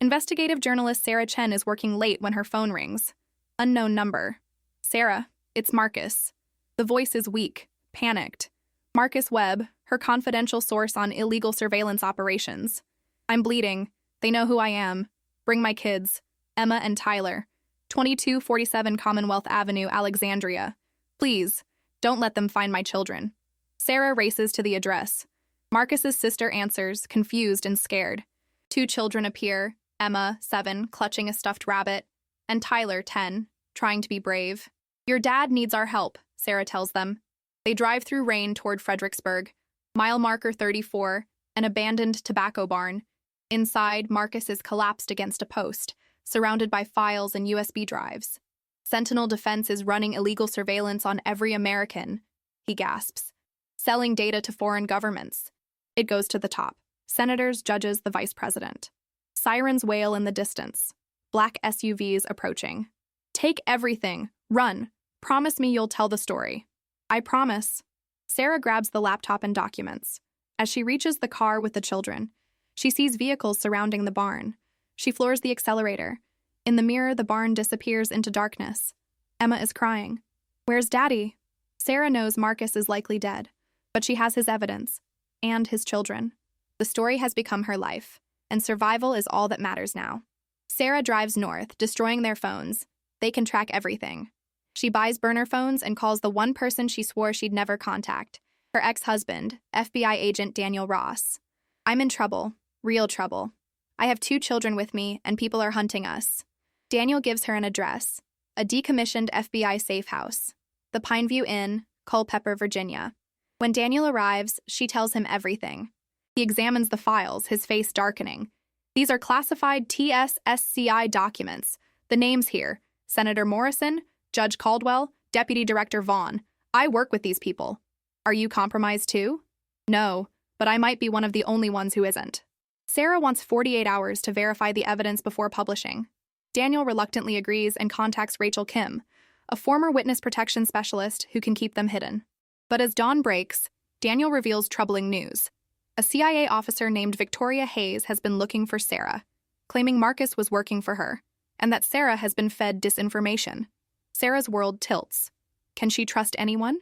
Investigative journalist Sarah Chen is working late when her phone rings. Unknown number. Sarah, it's Marcus. The voice is weak, panicked. Marcus Webb, her confidential source on illegal surveillance operations. I'm bleeding. They know who I am. Bring my kids. Emma and Tyler. 2247 Commonwealth Avenue, Alexandria. Please, don't let them find my children. Sarah races to the address. Marcus's sister answers, confused and scared. 2 children appear, Emma, 7, clutching a stuffed rabbit, and Tyler, 10, trying to be brave. Your dad needs our help, Sarah tells them. They drive through rain toward Fredericksburg, mile marker 34, an abandoned tobacco barn. Inside, Marcus is collapsed against a post, surrounded by files and USB drives. Sentinel Defense is running illegal surveillance on every American, he gasps, selling data to foreign governments. It goes to the top. Senators, judges, the vice president. Sirens wail in the distance. Black SUVs approaching. Take everything. Run. Promise me you'll tell the story. I promise. Sarah grabs the laptop and documents. As she reaches the car with the children, she sees vehicles surrounding the barn. She floors the accelerator. In the mirror, the barn disappears into darkness. Emma is crying. Where's Daddy? Sarah knows Marcus is likely dead, but she has his evidence, and his children. The story has become her life, and survival is all that matters now. Sarah drives north, destroying their phones. They can track everything. She buys burner phones and calls the one person she swore she'd never contact, her ex-husband, FBI agent Daniel Ross. I'm in trouble, real trouble. I have 2 children with me, and people are hunting us. Daniel gives her an address, a decommissioned FBI safe house, the Pineview Inn, Culpeper, Virginia. When Daniel arrives, she tells him everything. He examines the files, his face darkening. These are classified TSSCI documents. The names here: Senator Morrison, Judge Caldwell, Deputy Director Vaughn. I work with these people. Are you compromised too? No, but I might be one of the only ones who isn't. Sarah wants 48 hours to verify the evidence before publishing. Daniel reluctantly agrees and contacts Rachel Kim, a former witness protection specialist who can keep them hidden. But as dawn breaks, Daniel reveals troubling news. A CIA officer named Victoria Hayes has been looking for Sarah, claiming Marcus was working for her, and that Sarah has been fed disinformation. Sarah's world tilts. Can she trust anyone?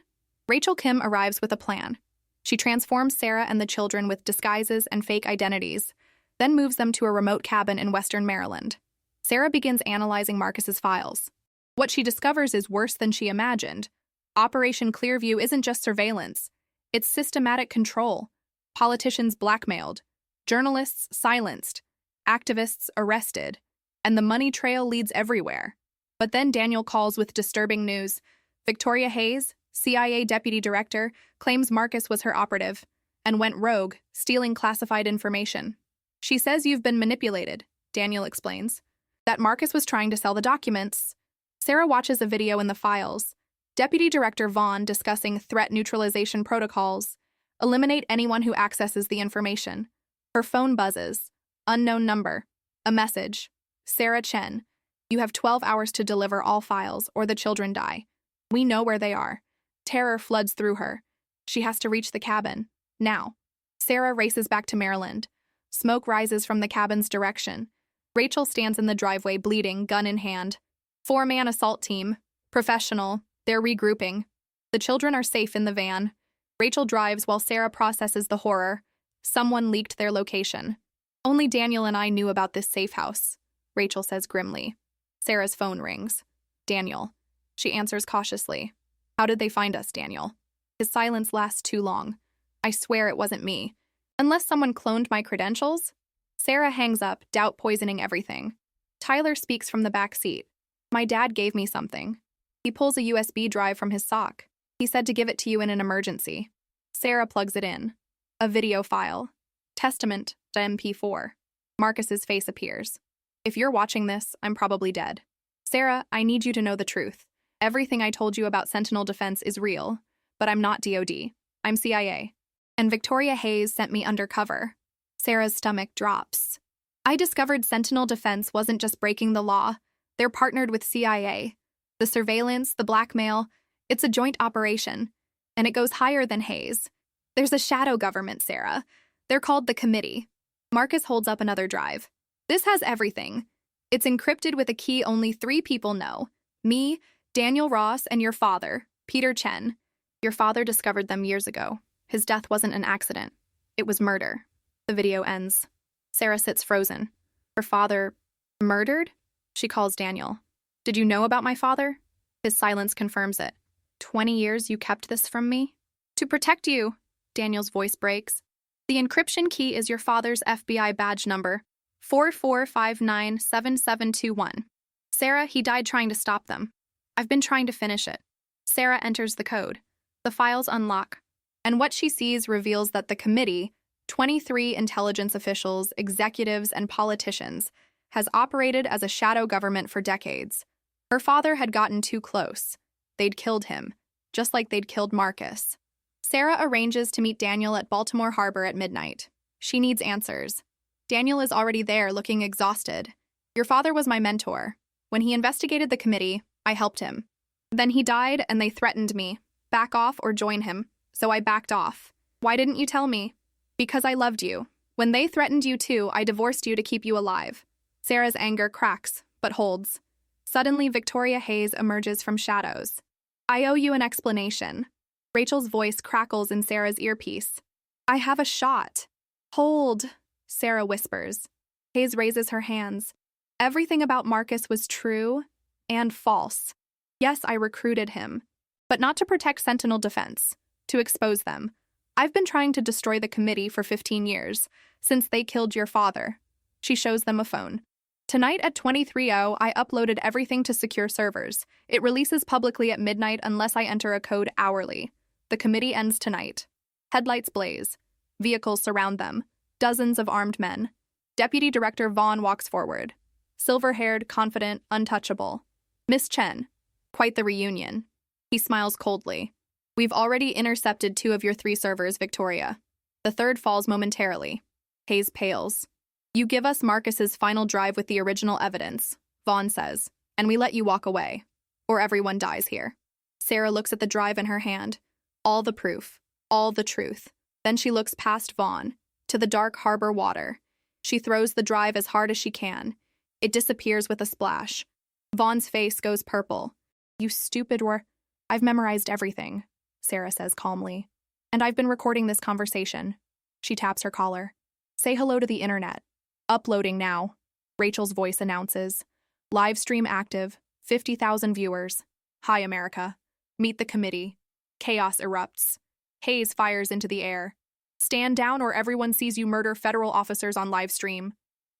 Rachel Kim arrives with a plan. She transforms Sarah and the children with disguises and fake identities, then moves them to a remote cabin in western Maryland. Sarah begins analyzing Marcus's files. What she discovers is worse than she imagined. Operation Clearview isn't just surveillance. It's systematic control. Politicians blackmailed, journalists silenced, activists arrested, and the money trail leads everywhere. But then Daniel calls with disturbing news. Victoria Hayes, CIA deputy director, claims Marcus was her operative and went rogue, stealing classified information. She says you've been manipulated, Daniel explains. That Marcus was trying to sell the documents. Sarah watches a video in the files. Deputy Director Vaughn discussing threat neutralization protocols. Eliminate anyone who accesses the information. Her phone buzzes. Unknown number. A message. Sarah Chen. You have 12 hours to deliver all files, or the children die. We know where they are. Terror floods through her. She has to reach the cabin. Now. Sarah races back to Maryland. Smoke rises from the cabin's direction. Rachel stands in the driveway bleeding, gun in hand. 4-man assault team. Professional. They're regrouping. The children are safe in the van. Rachel drives while Sarah processes the horror. Someone leaked their location. Only Daniel and I knew about this safe house, Rachel says grimly. Sarah's phone rings. Daniel. She answers cautiously. How did they find us, Daniel? His silence lasts too long. I swear it wasn't me. Unless someone cloned my credentials? Sarah hangs up, doubt poisoning everything. Tyler speaks from the back seat. My dad gave me something. He pulls a USB drive from his sock. He said to give it to you in an emergency. Sarah plugs it in. A video file. Testament to MP4. Marcus's face appears. If you're watching this, I'm probably dead. Sarah, I need you to know the truth. Everything I told you about Sentinel Defense is real, but I'm not DOD. I'm CIA. And Victoria Hayes sent me undercover. Sarah's stomach drops. I discovered Sentinel Defense wasn't just breaking the law. They're partnered with CIA. The surveillance, the blackmail, it's a joint operation. And it goes higher than Hayes. There's a shadow government, Sarah. They're called the Committee. Marcus holds up another drive. This has everything. It's encrypted with a key only 3 people know. Me, Daniel Ross, and your father, Peter Chen. Your father discovered them years ago. His death wasn't an accident. It was murder. The video ends. Sarah sits frozen. Her father, murdered? She calls Daniel. Did you know about my father? His silence confirms it. 20 years you kept this from me? To protect you, Daniel's voice breaks. The encryption key is your father's FBI badge number, 44597721. Sarah, he died trying to stop them. I've been trying to finish it. Sarah enters the code. The files unlock. And what she sees reveals that the committee, 23 intelligence officials, executives, and politicians, has operated as a shadow government for decades. Her father had gotten too close. They'd killed him, just like they'd killed Marcus. Sarah arranges to meet Daniel at Baltimore Harbor at midnight. She needs answers. Daniel is already there, looking exhausted. Your father was my mentor. When he investigated the committee, I helped him. Then he died and they threatened me. Back off or join him. So I backed off. Why didn't you tell me? Because I loved you. When they threatened you too, I divorced you to keep you alive. Sarah's anger cracks, but holds. Suddenly, Victoria Hayes emerges from shadows. I owe you an explanation. Rachel's voice crackles in Sarah's earpiece. I have a shot. Hold, Sarah whispers. Hayes raises her hands. Everything about Marcus was true and false. Yes, I recruited him, but not to protect Sentinel Defense, to expose them. I've been trying to destroy the committee for 15 years, since they killed your father. She shows them a phone. Tonight at 23:00, I uploaded everything to secure servers. It releases publicly at midnight unless I enter a code hourly. The committee ends tonight. Headlights blaze. Vehicles surround them. Dozens of armed men. Deputy Director Vaughn walks forward. Silver-haired, confident, untouchable. Miss Chen. Quite the reunion. He smiles coldly. We've already intercepted 2 of your 3 servers, Victoria. The third falls momentarily. Hayes pales. You give us Marcus's final drive with the original evidence, Vaughn says, and we let you walk away. Or everyone dies here. Sarah looks at the drive in her hand. All the proof. All the truth. Then she looks past Vaughn, to the dark harbor water. She throws the drive as hard as she can. It disappears with a splash. Vaughn's face goes purple. You stupid I've memorized everything, Sarah says calmly. And I've been recording this conversation. She taps her collar. Say hello to the internet. Uploading now, Rachel's voice announces. Live stream active, 50,000 viewers. Hi, America. Meet the committee. Chaos erupts. Hayes fires into the air. Stand down or everyone sees you murder federal officers on live stream.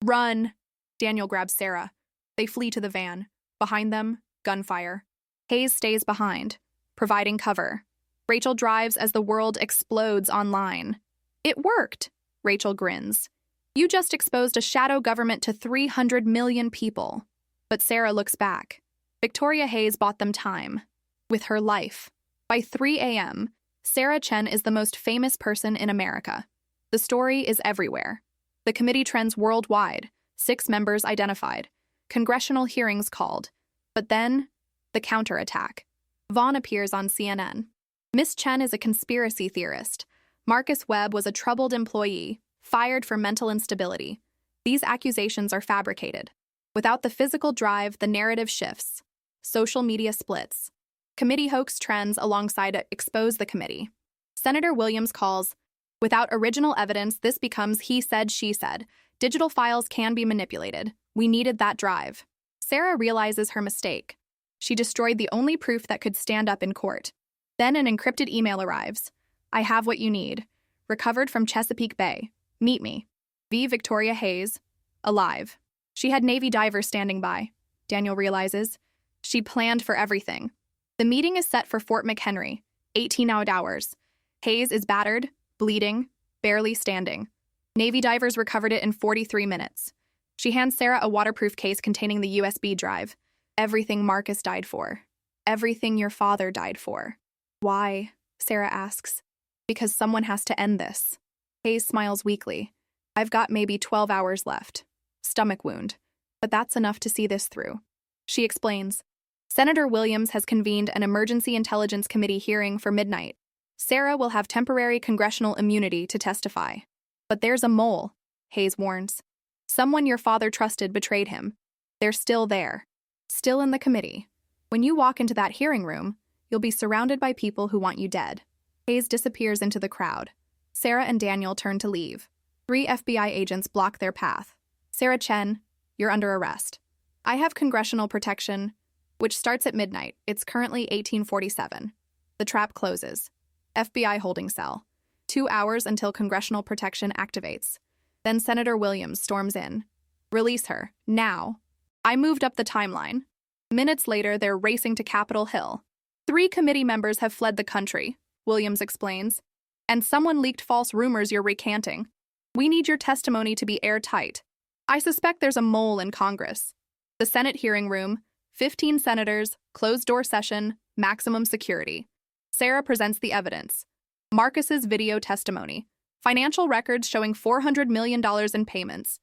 Run! Daniel grabs Sarah. They flee to the van. Behind them, gunfire. Hayes stays behind, providing cover. Rachel drives as the world explodes online. It worked, Rachel grins. You just exposed a shadow government to 300 million people. But Sarah looks back. Victoria Hayes bought them time. With her life. By 3 a.m., Sarah Chen is the most famous person in America. The story is everywhere. The committee trends worldwide. 6 members identified. Congressional hearings called. But then, the counterattack. Vaughn appears on CNN. Miss Chen is a conspiracy theorist. Marcus Webb was a troubled employee, fired for mental instability. These accusations are fabricated. Without the physical drive, the narrative shifts. Social media splits. Committee hoax trends alongside expose the committee. Senator Williams calls, without original evidence, this becomes he said, she said. Digital files can be manipulated. We needed that drive. Sarah realizes her mistake. She destroyed the only proof that could stand up in court. Then an encrypted email arrives. I have what you need. Recovered from Chesapeake Bay. Meet me. V. Victoria Hayes. Alive. She had Navy divers standing by. Daniel realizes. She planned for everything. The meeting is set for Fort McHenry, 18 hours. Hayes is battered, bleeding, barely standing. Navy divers recovered it in 43 minutes. She hands Sarah a waterproof case containing the USB drive. Everything Marcus died for. Everything your father died for. Why? Sarah asks. Because someone has to end this. Hayes smiles weakly. I've got maybe 12 hours left. Stomach wound. But that's enough to see this through. She explains. Senator Williams has convened an Emergency Intelligence Committee hearing for midnight. Sarah will have temporary congressional immunity to testify. But there's a mole, Hayes warns. Someone your father trusted betrayed him. They're still there. Still in the committee. When you walk into that hearing room, you'll be surrounded by people who want you dead. Hayes disappears into the crowd. Sarah and Daniel turn to leave. 3 FBI agents block their path. Sarah Chen, you're under arrest. I have congressional protection, which starts at midnight. It's currently 1847. The trap closes. FBI holding cell. 2 hours until congressional protection activates. Then Senator Williams storms in. Release her, now. I moved up the timeline. Minutes later, they're racing to Capitol Hill. 3 committee members have fled the country, Williams explains. And someone leaked false rumors you're recanting. We need your testimony to be airtight. I suspect there's a mole in Congress. The Senate hearing room, 15 senators, closed-door session, maximum security. Sarah presents the evidence. Marcus's video testimony. Financial records showing $400 million in payments.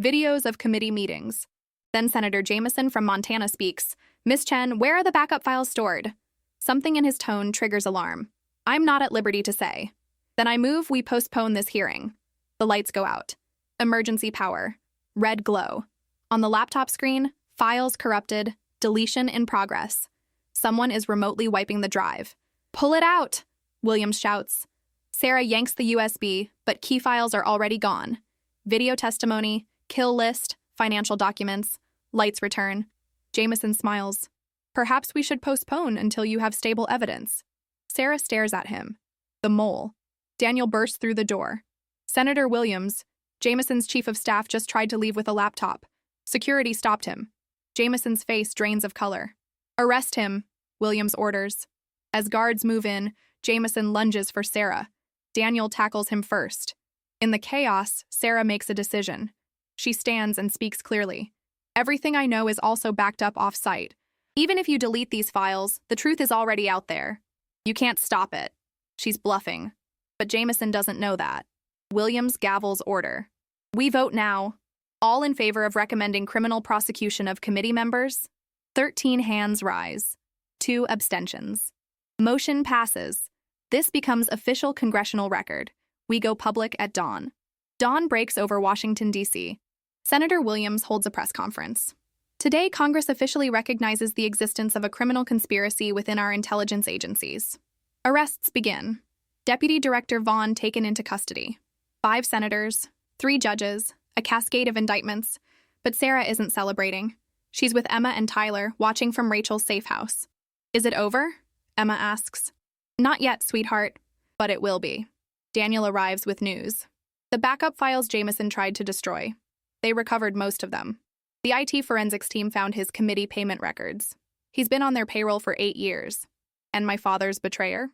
Videos of committee meetings. Then Senator Jameson from Montana speaks. Miss Chen, where are the backup files stored? Something in his tone triggers alarm. I'm not at liberty to say. Then I move we postpone this hearing. The lights go out. Emergency power. Red glow. On the laptop screen, files corrupted, deletion in progress. Someone is remotely wiping the drive. Pull it out, Williams shouts. Sarah yanks the USB, but key files are already gone. Video testimony, kill list, financial documents, lights return. Jameson smiles. Perhaps we should postpone until you have stable evidence. Sarah stares at him. The mole. Daniel bursts through the door. Senator Williams, Jameson's chief of staff, just tried to leave with a laptop. Security stopped him. Jameson's face drains of color. Arrest him, Williams orders. As guards move in, Jameson lunges for Sarah. Daniel tackles him first. In the chaos, Sarah makes a decision. She stands and speaks clearly. Everything I know is also backed up off-site. Even if you delete these files, the truth is already out there. You can't stop it. She's bluffing. But Jameson doesn't know that. Williams gavels order. We vote now. All in favor of recommending criminal prosecution of committee members? 13 hands rise. 2 abstentions. Motion passes. This becomes official congressional record. We go public at dawn. Dawn breaks over Washington, D.C. Senator Williams holds a press conference. Today, Congress officially recognizes the existence of a criminal conspiracy within our intelligence agencies. Arrests begin. Deputy Director Vaughn taken into custody. 5 senators, 3 judges, a cascade of indictments. But Sarah isn't celebrating. She's with Emma and Tyler, watching from Rachel's safe house. Is it over? Emma asks. Not yet, sweetheart, but it will be. Daniel arrives with news. The backup files Jameson tried to destroy. They recovered most of them. The IT forensics team found his committee payment records. He's been on their payroll for 8 years. And my father's betrayer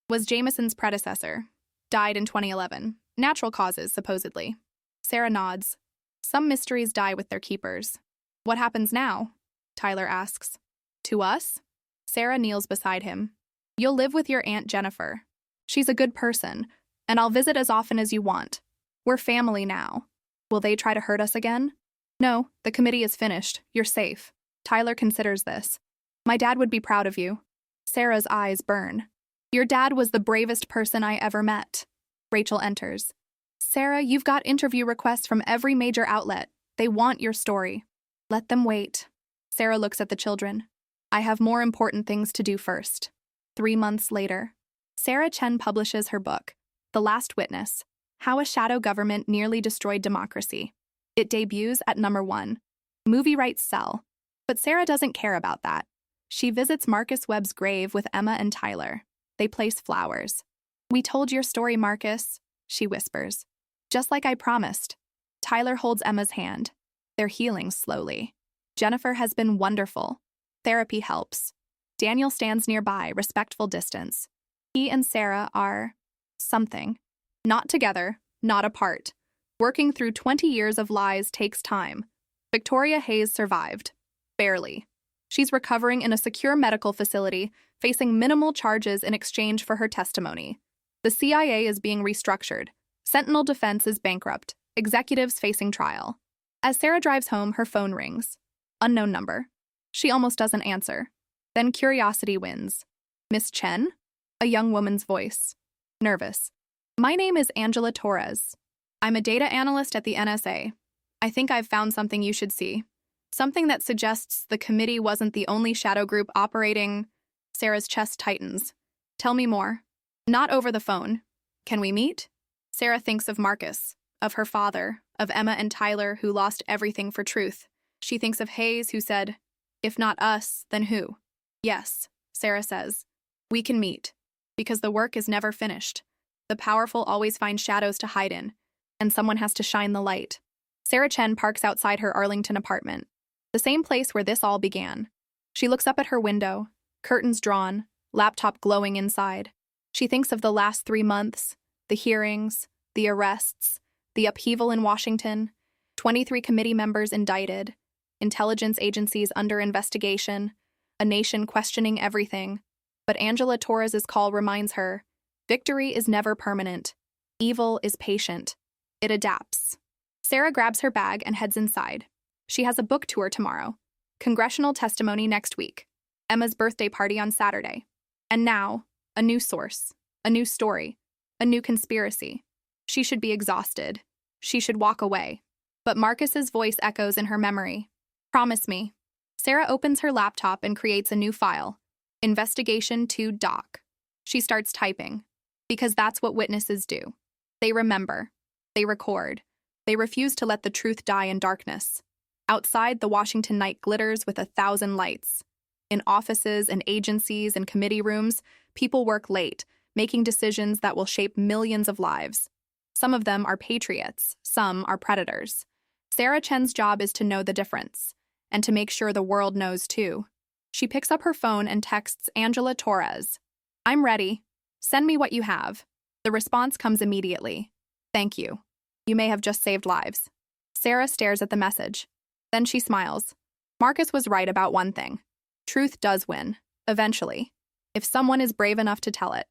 was Jameson's predecessor. Died in 2011. Natural causes, supposedly. Sarah nods. Some mysteries die with their keepers. What happens now? Tyler asks. To us? Sarah kneels beside him. You'll live with your Aunt Jennifer. She's a good person, and I'll visit as often as you want. We're family now. Will they try to hurt us again? No, the committee is finished. You're safe. Tyler considers this. My dad would be proud of you. Sarah's eyes burn. Your dad was the bravest person I ever met. Rachel enters. Sarah, you've got interview requests from every major outlet. They want your story. Let them wait. Sarah looks at the children. I have more important things to do first. 3 months later, Sarah Chen publishes her book, The Last Witness, How a Shadow Government Nearly Destroyed Democracy. It debuts at #1. Movie rights sell. But Sarah doesn't care about that. She visits Marcus Webb's grave with Emma and Tyler. They place flowers. We told your story, Marcus, she whispers. Just like I promised. Tyler holds Emma's hand. They're healing slowly. Jennifer has been wonderful. Therapy helps. Daniel stands nearby, respectful distance. He and Sarah are something. Not together, not apart. Working through 20 years of lies takes time. Victoria Hayes survived. Barely. She's recovering in a secure medical facility, facing minimal charges in exchange for her testimony. The CIA is being restructured. Sentinel Defense is bankrupt. Executives facing trial. As Sarah drives home, her phone rings. Unknown number. She almost doesn't answer. Then curiosity wins. Miss Chen? A young woman's voice. Nervous. My name is Angela Torres. I'm a data analyst at the NSA. I think I've found something you should see. Something that suggests the committee wasn't the only shadow group operating. Sarah's chest tightens. Tell me more. Not over the phone. Can we meet? Sarah thinks of Marcus, of her father, of Emma and Tyler, who lost everything for truth. She thinks of Hayes, who said, "If not us, then who?" Yes, Sarah says. We can meet. Because the work is never finished. The powerful always find shadows to hide in, and someone has to shine the light. Sarah Chen parks outside her Arlington apartment, the same place where this all began. She looks up at her window, curtains drawn, laptop glowing inside. She thinks of the last 3 months, the hearings, the arrests, the upheaval in Washington, 23 committee members indicted, intelligence agencies under investigation, a nation questioning everything. But Angela Torres's call reminds her, victory is never permanent. Evil is patient. It adapts. Sarah grabs her bag and heads inside. She has a book tour tomorrow, congressional testimony next week, Emma's birthday party on Saturday. And now, a new source, a new story, a new conspiracy. She should be exhausted. She should walk away. But Marcus's voice echoes in her memory. Promise me. Sarah opens her laptop and creates a new file. Investigation to Doc. She starts typing. Because that's what witnesses do. They remember. They record. They refuse to let the truth die in darkness. Outside, the Washington night glitters with 1,000 lights. In offices and agencies and committee rooms, people work late, making decisions that will shape millions of lives. Some of them are patriots, some are predators. Sarah Chen's job is to know the difference, and to make sure the world knows too. She picks up her phone and texts Angela Torres. I'm ready. Send me what you have. The response comes immediately. Thank you. You may have just saved lives. Sarah stares at the message. Then she smiles. Marcus was right about one thing. Truth does win, eventually, if someone is brave enough to tell it.